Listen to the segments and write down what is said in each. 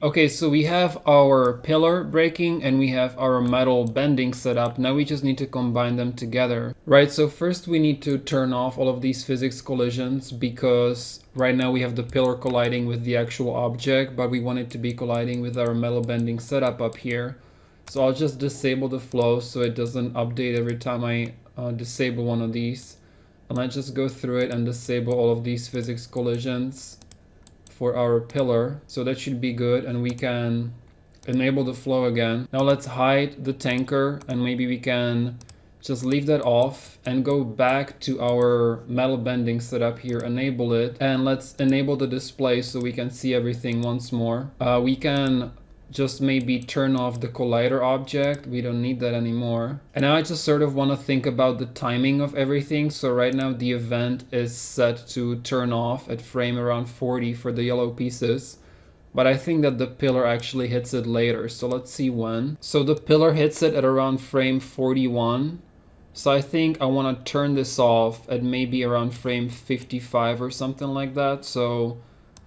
Okay, so we have our pillar breaking and we have our metal bending set up. Now we just need to combine them together, right? So first we need to turn off all of these physics collisions because right now we have the pillar colliding with the actual object, but we want it to be colliding with our metal bending setup up here. So I'll just disable the flow so it doesn't update every time I disable one of these. And let's just go through it and disable all of these physics collisions for our pillar. So that should be good, and we can enable the flow again. Now let's hide the tanker, and maybe we can just leave that off and go back to our metal bending setup here, enable it, and let's enable the display so we can see everything once more. We can just maybe turn off the collider object. We don't need that anymore. And now I just sort of want to think about the timing of everything. So right now the event is set to turn off at frame around 40 for the yellow pieces. But I think that the pillar actually hits it later. So let's see when. So the pillar hits it at around frame 41. So I think I want to turn this off at maybe around frame 55 or something like that. So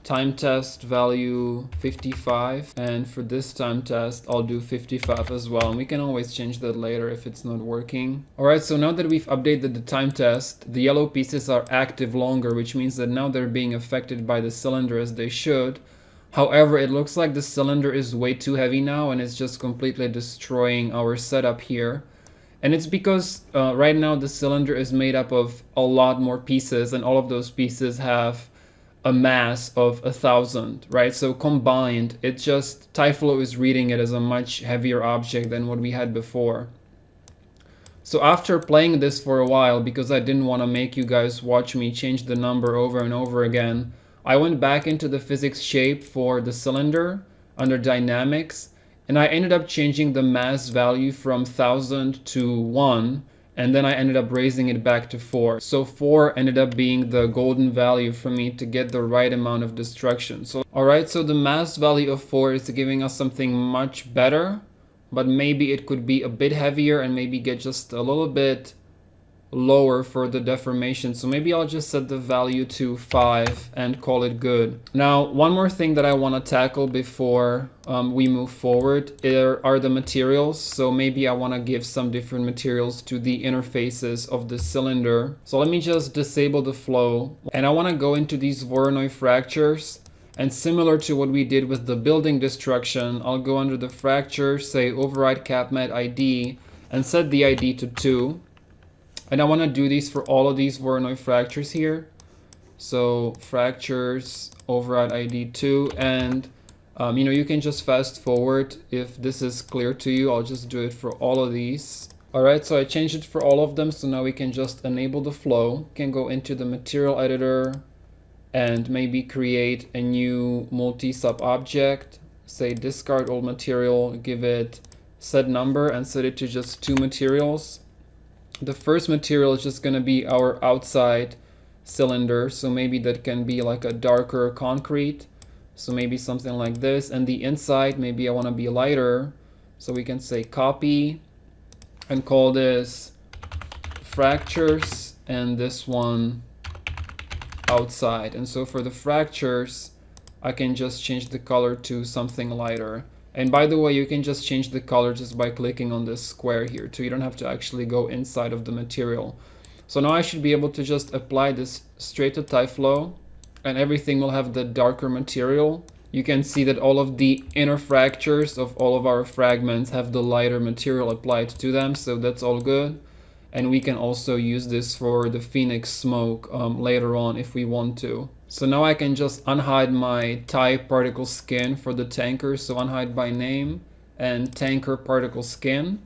time test value 55, and for this time test I'll do 55 as well, and we can always change that later if it's not working. Alright, so now that we've updated the time test, the yellow pieces are active longer, which means that now they're being affected by the cylinder as they should. However, it looks like the cylinder is way too heavy now and it's just completely destroying our setup here. And it's because right now the cylinder is made up of a lot more pieces, and all of those pieces have a mass of 1,000, right? So combined, it just, Tyflow is reading it as a much heavier object than what we had before. So after playing this for a while, because I didn't want to make you guys watch me change the number over and over again, I went back into the physics shape for the cylinder under dynamics, and I ended up changing the mass value from 1,000 to 1, and then I ended up raising it back to 4. So 4 ended up being the golden value for me to get the right amount of destruction. So alright, so the mass value of 4 is giving us something much better, but maybe it could be a bit heavier and maybe get just a little bit lower for the deformation. So maybe I'll just set the value to 5 and call it good. Now, one more thing that I want to tackle before we move forward are the materials. So maybe I want to give some different materials to the interfaces of the cylinder. So let me just disable the flow, and I want to go into these Voronoi fractures. And similar to what we did with the building destruction, I'll go under the fracture, say override CapMat ID, and set the ID to 2. And I want to do these for all of these Voronoi fractures here. So fractures, override ID 2, and you can just fast forward if this is clear to you. I'll just do it for all of these. Alright, so I changed it for all of them, so now we can just enable the flow. We can go into the material editor and maybe create a new multi-sub object. Say discard old material, give it set number, and set it to just 2 materials. The first material is just going to be our outside cylinder, so maybe that can be like a darker concrete, so maybe something like this. And the inside, maybe I want to be lighter, so we can say copy and call this fractures, and this one outside. And so for the fractures, I can just change the color to something lighter. And by the way, you can just change the color just by clicking on this square here too. You don't have to actually go inside of the material. So now I should be able to just apply this straight to Tyflow, and everything will have the darker material. You can see that all of the inner fractures of all of our fragments have the lighter material applied to them, so that's all good. And we can also use this for the Phoenix smoke later on if we want to. So now I can just unhide my type particle skin for the tanker. So unhide by name and tanker particle skin.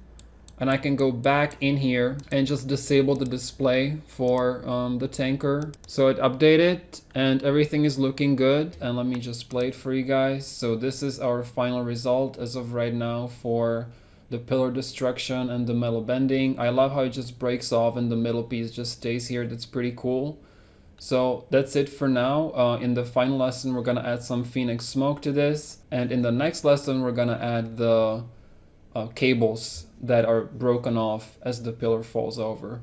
And I can go back in here and just disable the display for the tanker. So it updated and everything is looking good. And let me just play it for you guys. So this is our final result as of right now for the pillar destruction and the metal bending. I love how it just breaks off and the middle piece just stays here. That's pretty cool. So that's it for now. In the final lesson, we're going to add some Phoenix smoke to this. And in the next lesson, we're going to add the cables that are broken off as the pillar falls over.